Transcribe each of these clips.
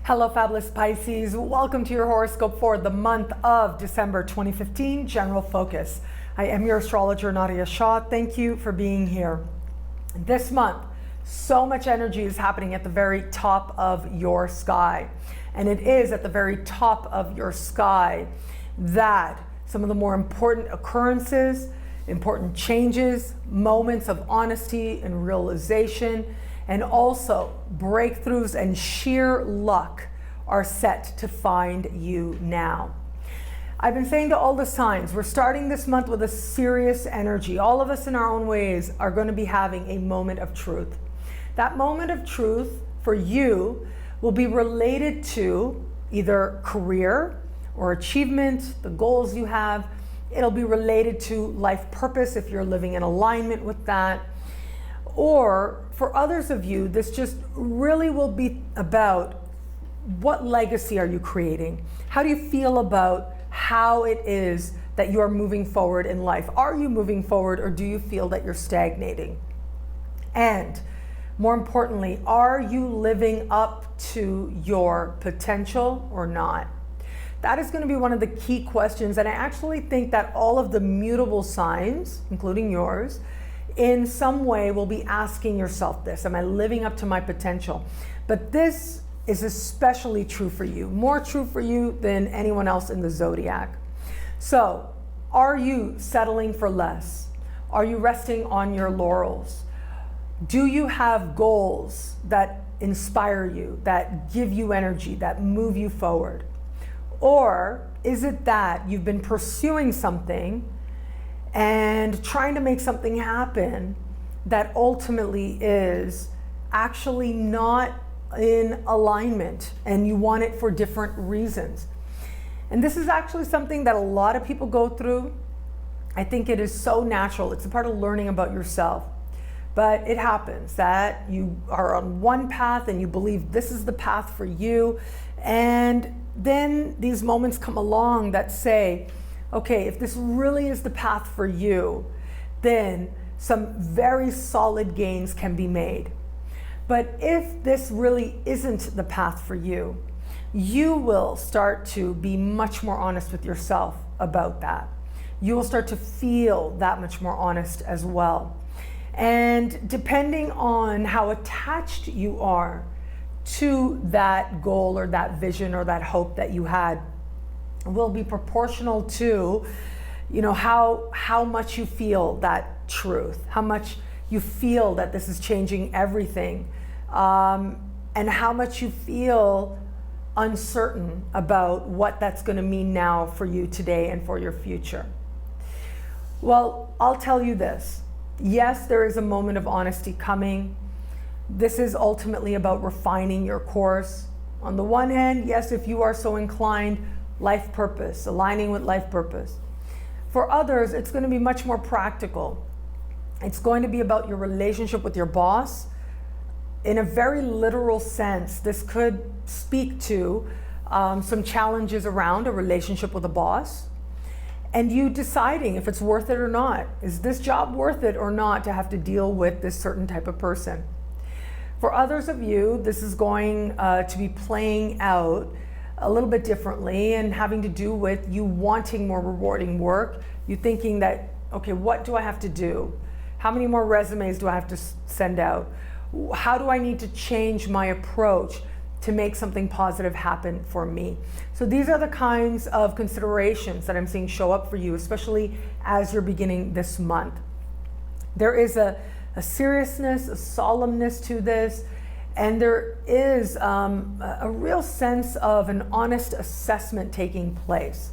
Hello, fabulous Pisces. Welcome to your horoscope for the month of December 2015, General Focus. I am your astrologer, Nadiya Shah. Thank you for being here. This month, so much energy is happening at the very top of your sky. And it is at the very top of your sky that some of the more important occurrences, important changes, moments of honesty and realization, and also breakthroughs and sheer luck are set to find you now. I've been saying to all the signs, we're starting this month with a serious energy. All of us in our own ways are going to be having a moment of truth. That moment of truth for you will be related to either career or achievement, the goals you have. It'll be related to life purpose if you're living in alignment with that. Or for others of you, this just really will be about what legacy are you creating? How do you feel about how it is that you are moving forward in life? Are you moving forward, or do you feel that you're stagnating? And more importantly, are you living up to your potential or not? That is going to be one of the key questions. And I actually think that all of the mutable signs, including yours, in some way will be asking yourself this: am I living up to my potential? But this is especially true for you, more true for you than anyone else in the zodiac. So, are you settling for less? Are you resting on your laurels? Do you have goals that inspire you, that give you energy, that move you forward? Or is it that you've been pursuing something and trying to make something happen that ultimately is actually not in alignment, and you want it for different reasons? And this is actually something that a lot of people go through. I think it is so natural. It's a part of learning about yourself. But it happens that you are on one path and you believe this is the path for you. And then these moments come along that say, okay, if this really is the path for you, then some very solid gains can be made. But if this really isn't the path for you, you will start to be much more honest with yourself about that. You will start to feel that much more honest as well. And depending on how attached you are to that goal or that vision or that hope that you had, will be proportional to, how much you feel that truth, how much you feel that this is changing everything, and how much you feel uncertain about what that's going to mean now for you today and for your future. Well, I'll tell you this. Yes, there is a moment of honesty coming. This is ultimately about refining your course. On the one hand, yes, if you are so inclined, life purpose, aligning with life purpose. For others, it's going to be much more practical. It's going to be about your relationship with your boss. In a very literal sense, this could speak to some challenges around a relationship with a boss, and you deciding if it's worth it or not. Is this job worth it or not to have to deal with this certain type of person? For others of you, this is going to be playing out a little bit differently and having to do with you wanting more rewarding work. You thinking that, okay, what do I have to do? How many more resumes do I have to send out? How do I need to change my approach to make something positive happen for me? So these are the kinds of considerations that I'm seeing show up for you, especially as you're beginning this month. There is a seriousness, a solemnness to this. And there is a real sense of an honest assessment taking place.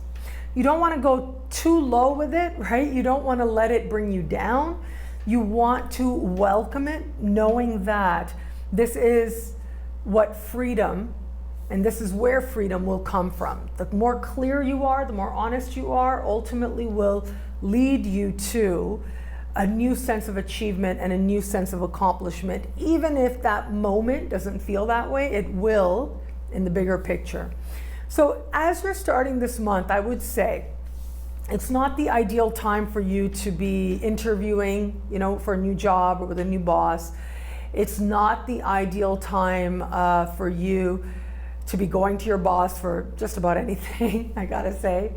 You don't want to go too low with it, right? You don't want to let it bring you down. You want to welcome it, knowing that this is what freedom, and this is where freedom will come from. The more clear you are, the more honest you are, ultimately will lead you to a new sense of achievement and a new sense of accomplishment. Even if that moment doesn't feel that way, it will in the bigger picture. So as you're starting this month, I would say it's not the ideal time for you to be interviewing, for a new job or with a new boss. It's not the ideal time for you to be going to your boss for just about anything, I gotta say.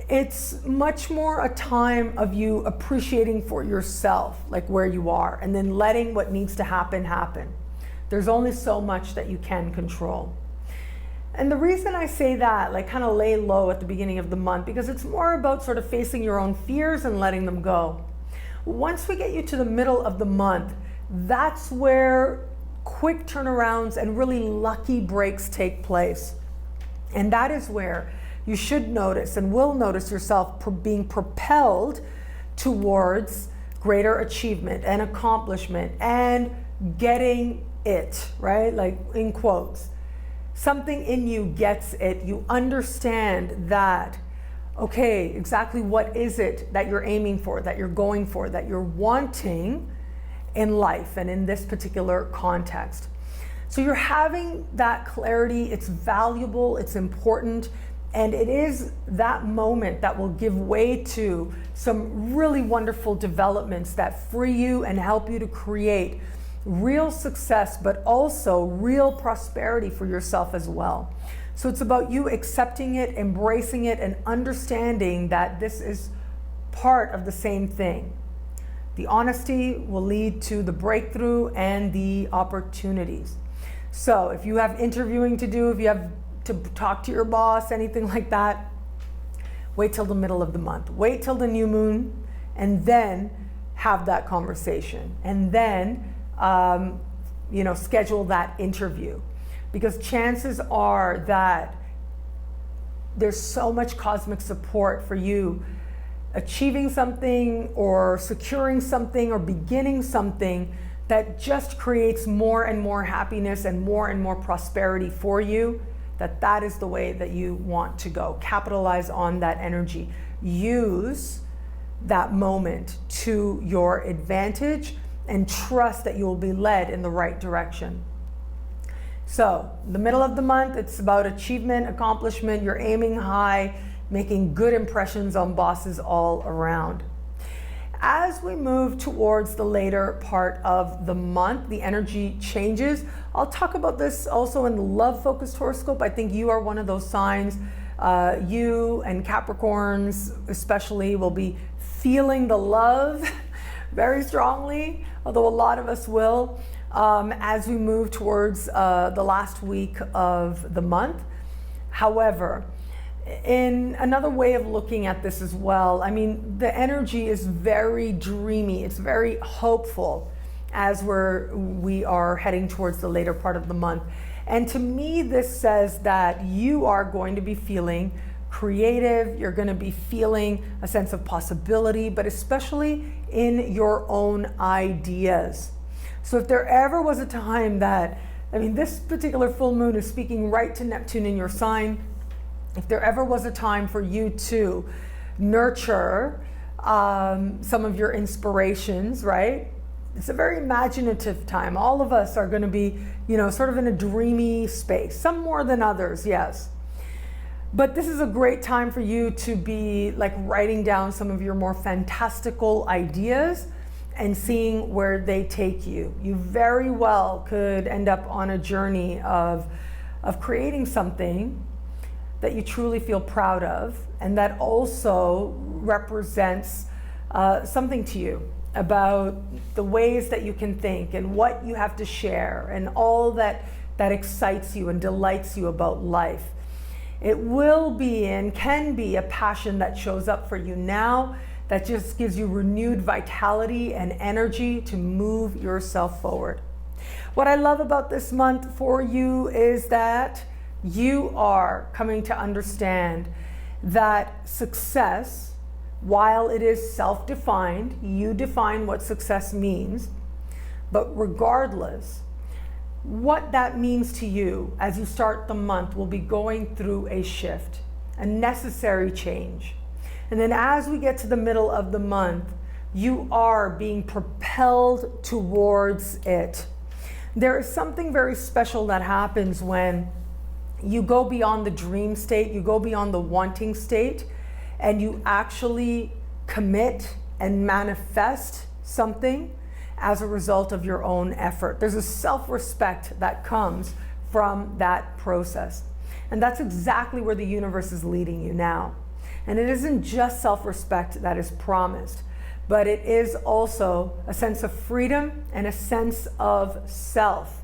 It's much more a time of you appreciating for yourself, like where you are, and then letting what needs to happen, happen. There's only so much that you can control. And the reason I say that, like kind of lay low at the beginning of the month, because it's more about sort of facing your own fears and letting them go. Once we get you to the middle of the month, that's where quick turnarounds and really lucky breaks take place. And that is where you should notice and will notice yourself being propelled towards greater achievement and accomplishment and getting it, right? Like in quotes. Something in you gets it. You understand that, okay, exactly what is it that you're aiming for, that you're going for, that you're wanting in life and in this particular context. So you're having that clarity. It's valuable, it's important, and it is that moment that will give way to some really wonderful developments that free you and help you to create real success, but also real prosperity for yourself as well. So it's about you accepting it, embracing it, and understanding that this is part of the same thing. The honesty will lead to the breakthrough and the opportunities. So if you have interviewing to do, if you have to talk to your boss, anything like that, wait till the middle of the month. Wait till the new moon, and then have that conversation. And then schedule that interview, because chances are that there's so much cosmic support for you achieving something or securing something or beginning something that just creates more and more happiness and more prosperity for you, that is the way that you want to go. Capitalize on that energy. Use that moment to your advantage and trust that you will be led in the right direction. So, the middle of the month, it's about achievement, accomplishment. You're aiming high, making good impressions on bosses all around. As we move towards the later part of the month, the energy changes. I'll talk about this also in the love-focused horoscope. I think you are one of those signs. You and Capricorns especially will be feeling the love very strongly, although a lot of us will, as we move towards the last week of the month. However, in another way of looking at this as well, I mean, the energy is very dreamy, it's very hopeful as we are heading towards the later part of the month. And to me, this says that you are going to be feeling creative, you're going to be feeling a sense of possibility, but especially in your own ideas. So if there ever was a time that, I mean, this particular full moon is speaking right to Neptune in your sign. If there ever was a time for you to nurture some of your inspirations, right? It's a very imaginative time. All of us are going to be, sort of in a dreamy space, some more than others, yes. But this is a great time for you to be like writing down some of your more fantastical ideas and seeing where they take you. You very well could end up on a journey of creating something that you truly feel proud of, and that also represents something to you about the ways that you can think and what you have to share and all that excites you and delights you about life. It will be and can be a passion that shows up for you now that just gives you renewed vitality and energy to move yourself forward. What I love about this month for you is that you are coming to understand that success, while it is self-defined, you define what success means, but regardless, what that means to you as you start the month will be going through a shift, a necessary change. And then as we get to the middle of the month, you are being propelled towards it. There is something very special that happens when you go beyond the dream state, you go beyond the wanting state, and you actually commit and manifest something as a result of your own effort. There's a self-respect that comes from that process. And that's exactly where the universe is leading you now. And it isn't just self-respect that is promised, but it is also a sense of freedom and a sense of self.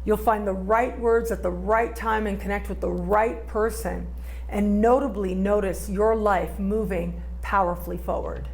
You'll find the right words at the right time and connect with the right person, and notably notice your life moving powerfully forward.